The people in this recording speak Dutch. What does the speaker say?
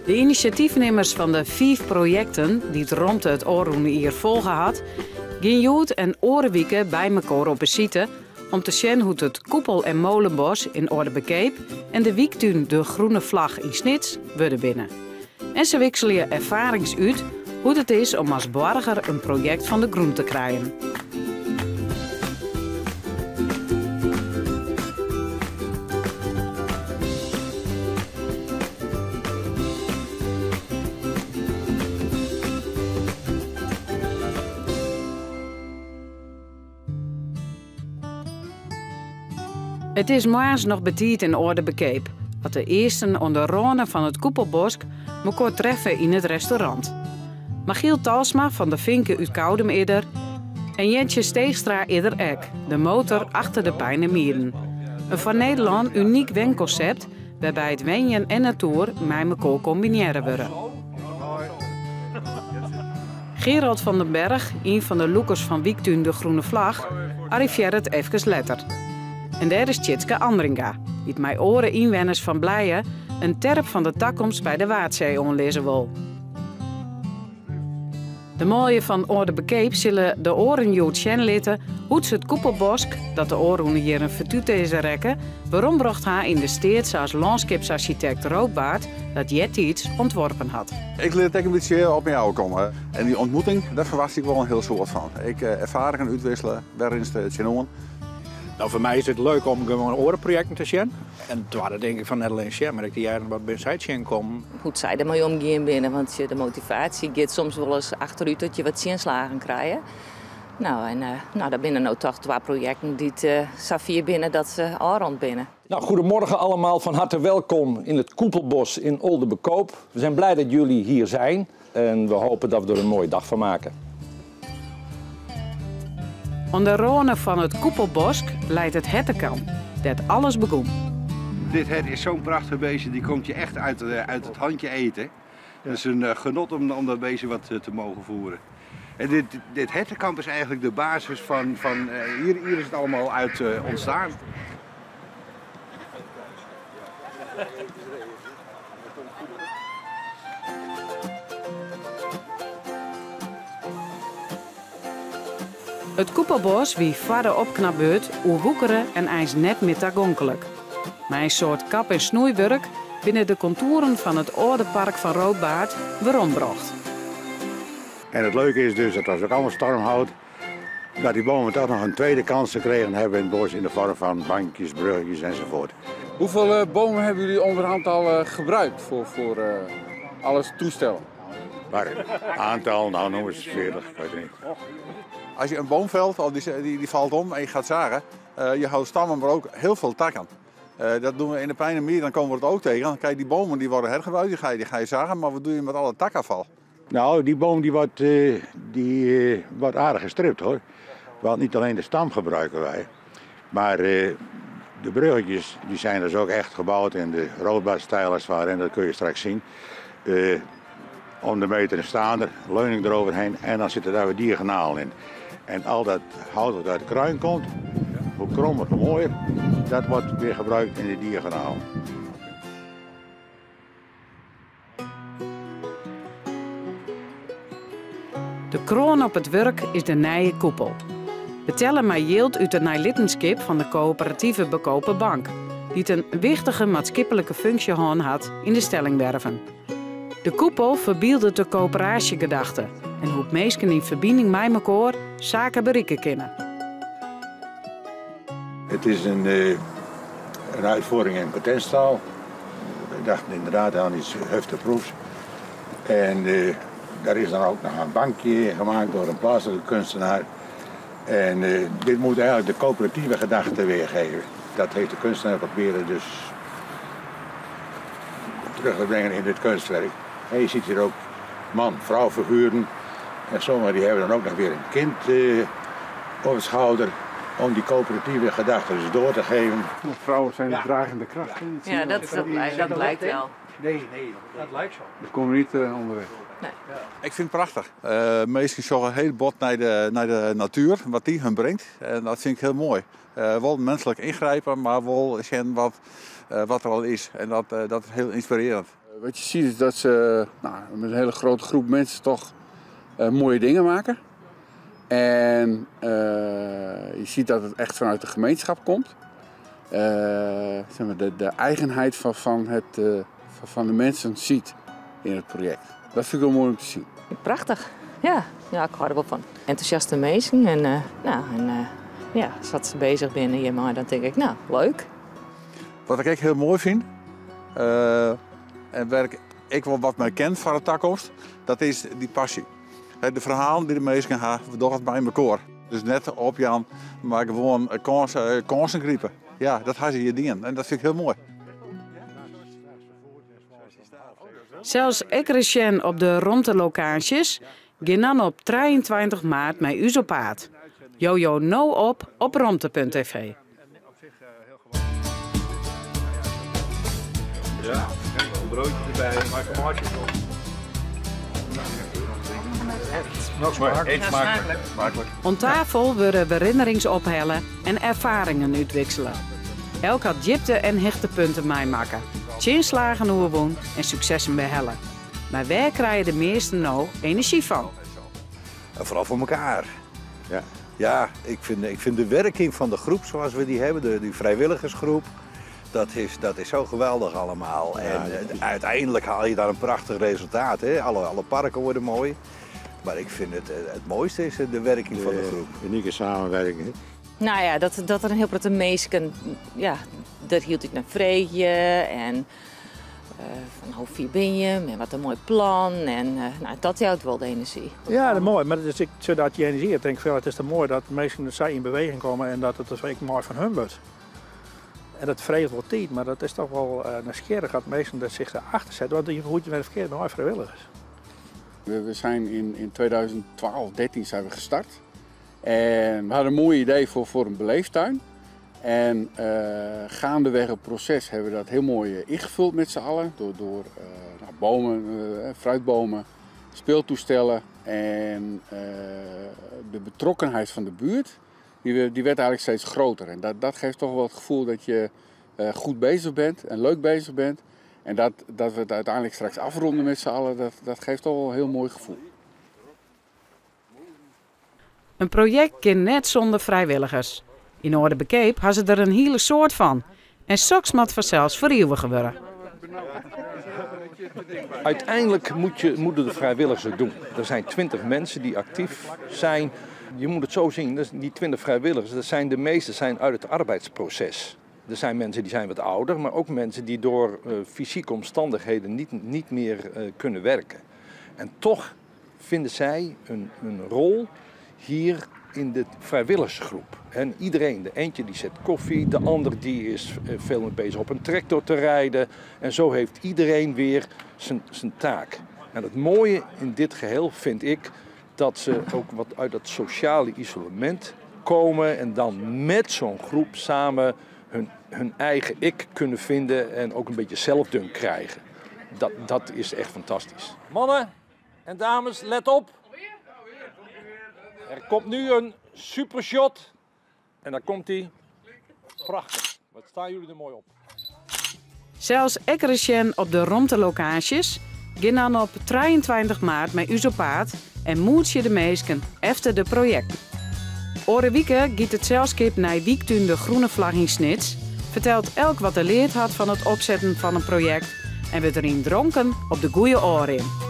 De initiatiefnemers van de 5 projecten die het rond het Oorroene hier volgen had, gingen joet en orenwieken bij elkaar op een site om te zien hoe het koepel- en molenbos in Oordebekeep en de wiektuin De Groene Vlag in Snits worden binnen. En ze wisselen ervarings uit hoe het is om als burger een project van de groen te krijgen. Het is morgens nog betiet in Oordebekeep, wat de eersten onder ronen van het Koepelbosk elkaar treffen in het restaurant. Michiel Talsma van de Vinken uit Koudem en Jentje Steegstra ek, de motor achter de Pijnemieren. Een van Nederland uniek wenconcept waarbij het wenjen en natuur met elkaar combineren worden. Gerald van den Berg, een van de loekers van Wiektuin De Groene Vlag, arriveert het even later. En daar is Tjitske Andringa, die het mij oren inwoners van Blijen een terp van de toekomst bij de Waadzee onlezen wil. De mooie van Oordebekeep zullen de oren jood zien litten hoe ze het Koepelbosk, dat de oorroene hier een vertuut is rekken, waarom bracht haar in de steeds als landschapsarchitect Roodbaard dat Jet iets ontworpen had. Ik leer het een beetje op jou komen. En die ontmoeting, daar verwacht ik wel een heel soort van. Ik ervaringen uitwisselen, waarin het zien. Nou, voor mij is het leuk om gewoon orenprojecten te zien. En toen hadden denk ik van net alleen zien, maar ik die jaren wat bij zij zien komen. Hoe zij ermee omgaan binnen, want de motivatie gaat soms wel eens achteruit dat je wat zinslagen krijgt. Nou, en daar binnen nou toch 2 projecten die het Safir binnen dat ze al rond binnen. Nou, goedemorgen allemaal, van harte welkom in het Koepelbos in Oldenbekoop. We zijn blij dat jullie hier zijn en we hopen dat we er een mooie dag van maken. Onder ronen van het Koepelbosk leidt het hettenkamp, dat alles begon. Dit het is zo'n prachtig beestje, die komt je echt uit het handje eten. Het is een genot om dat beestje wat te mogen voeren. En dit hettenkamp is eigenlijk de basis van hier is het allemaal uit ontstaan. Het Koepelbos wie verder opknapbeurt, woekeren en ijs net meer toegankelijk. Maar een soort kap- en snoeiwerk binnen de contouren van het Oordepark van Roodbaard weerombracht. En het leuke is dus dat als het allemaal storm houdt, dat die bomen toch nog een tweede kans gekregen hebben in het bos in de vorm van bankjes, bruggetjes enzovoort. Hoeveel bomen hebben jullie onderhand al gebruikt voor alles toestellen? Maar aantal, nou noem eens 40, ik weet het niet. Als je een boom velt, of die valt om en je gaat zagen, je houdt stammen, maar ook heel veel takken. Dat doen we in de Pijnemier, dan komen we het ook tegen. Dan kijk, die bomen die worden hergebruikt, die ga je zagen, maar wat doe je met alle takafval? Nou, die boom die wordt aardig gestript hoor. Want niet alleen de stam gebruiken wij, maar de bruggetjes die zijn dus ook echt gebouwd in de Roodbaardstijl als het ware, en dat kun je straks zien. Om de meter staan er, leuning eroverheen en dan zit er daar weer diagonaal in. En al dat hout wat uit de kruin komt, hoe krommer, hoe mooier, dat wordt weer gebruikt in de diagonaal. De kroon op het werk is de nije koepel. We tellen maar yield uit de nijlittenskip van de coöperatieve Bekopen Bank, die een wichtige maatschappelijke functie had in de stellingwerven. De koepel verbeeldt de coöperatiegedachte en hoe mensen in verbinding met elkaar zaken bereiken kunnen. Het is een uitvoering in patentstaal. We dachten inderdaad aan iets hefteproefs. En daar is dan ook nog een bankje gemaakt door een plaatselijke kunstenaar. En dit moet eigenlijk de coöperatieve gedachte weergeven. Dat heeft de kunstenaar proberen dus terug te brengen in dit kunstwerk. En je ziet hier ook man-vrouw figuren. En sommigen die hebben dan ook nog weer een kind op de schouder. Om die coöperatieve gedachte dus door te geven. Vrouwen zijn de dragende kracht. Ja, dat blijkt wel. Nee, dat lijkt zo. We komen niet onderweg. Nee. Ik vind het prachtig. Mensen zorgen heel bot naar de natuur, wat die hun brengt. En dat vind ik heel mooi. Wel menselijk ingrijpen, maar wel zien wat er al is. En dat is heel inspirerend. Wat je ziet is dat ze met een hele grote groep mensen toch mooie dingen maken. En je ziet dat het echt vanuit de gemeenschap komt. Zeg maar de eigenheid van de mensen ziet in het project. Dat vind ik wel mooi om te zien. Prachtig, ja. Ja, ik hou er wel van. Enthousiaste mensen en als ze bezig zijn hier, maar dan denk ik, nou, leuk. Wat ik echt heel mooi vind, en waar ik wel wat mij kent van de toekomst, dat is die passie. De verhalen die de mensen gaan, we doen het bij elkaar. Dus net op Jan, maar gewoon kansen griepen. Ja, dat had ze hier dingen en dat vind ik heel mooi. Zelfs ik recent op de rondte-locaties gaan dan op 23 maart met u op paard. Jojo nou op romte.tv. Ja, een broodje erbij, maak een maatje op. Nog smakelijk. Smakelijk. Om tafel worden herinneringen ophellen en ervaringen uitwisselen. Elk had diepte en hechtepunten meemaken. Chinslagen oerwoen en successen behellen. Maar waar krijgen de meesten nou energie van? En vooral voor elkaar. Ja, ik vind de werking van de groep zoals we die hebben, die vrijwilligersgroep, dat is zo geweldig allemaal. En uiteindelijk haal je daar een prachtig resultaat. Hè? Alle parken worden mooi. Maar ik vind het mooiste is de werking van de groep. Unieke samenwerking. Nou ja, dat er een heel grote meesken, ja, dat hield ik naar vreetje en van hoe vier ben je en wat een mooi plan en dat houdt wel de energie. Ja, dat is mooi, maar dus zodat die energie, ik denk het is te mooi dat mensen zij in beweging komen en dat het dus echt mooi van hun wordt. En dat vreet wel tijd, maar dat is toch wel nieuwsgierig dat mensen zich erachter zetten, want je voelt je met verkeerd nooit vrijwilligers. We zijn in 2012, 13 zijn we gestart. En we hadden een mooi idee voor een beleeftuin. En gaandeweg het proces hebben we dat heel mooi ingevuld met z'n allen. Door bomen, fruitbomen, speeltoestellen. En de betrokkenheid van de buurt, die werd eigenlijk steeds groter. En dat geeft toch wel het gevoel dat je goed bezig bent en leuk bezig bent. En dat we het uiteindelijk straks afronden met z'n allen, dat geeft toch wel een heel mooi gevoel. Een project kan net zonder vrijwilligers. In Orde Bekeep hadden ze er een hele soort van. En soks moet vanzelfs vereeuwigen worden. Uiteindelijk moeten de vrijwilligers het doen. Er zijn 20 mensen die actief zijn. Je moet het zo zien, die 20 vrijwilligers, dat zijn de meeste zijn uit het arbeidsproces. Er zijn mensen die zijn wat ouder, maar ook mensen die door fysieke omstandigheden niet meer kunnen werken. En toch vinden zij een rol hier in de vrijwilligersgroep. En iedereen, de eentje die zet koffie, de ander die is veel meer bezig op een tractor te rijden. En zo heeft iedereen weer zijn taak. En het mooie in dit geheel vind ik dat ze ook wat uit dat sociale isolement komen en dan met zo'n groep samen hun eigen ik kunnen vinden en ook een beetje zelfdunk krijgen. Dat is echt fantastisch. Mannen en dames, let op. Er komt nu een supershot. En daar komt hij. Prachtig. Wat staan jullie er mooi op. Zelfs ik recent op de rondte-locaties gaan dan op 23 maart met u op paard en moed je de meesken efter de projecten. Ore wieke giet het zelfskip naar Wiektuin de Groene Vlag in Snits, vertelt elk wat er leerd had van het opzetten van een project en werd erin dronken op de goede oren in.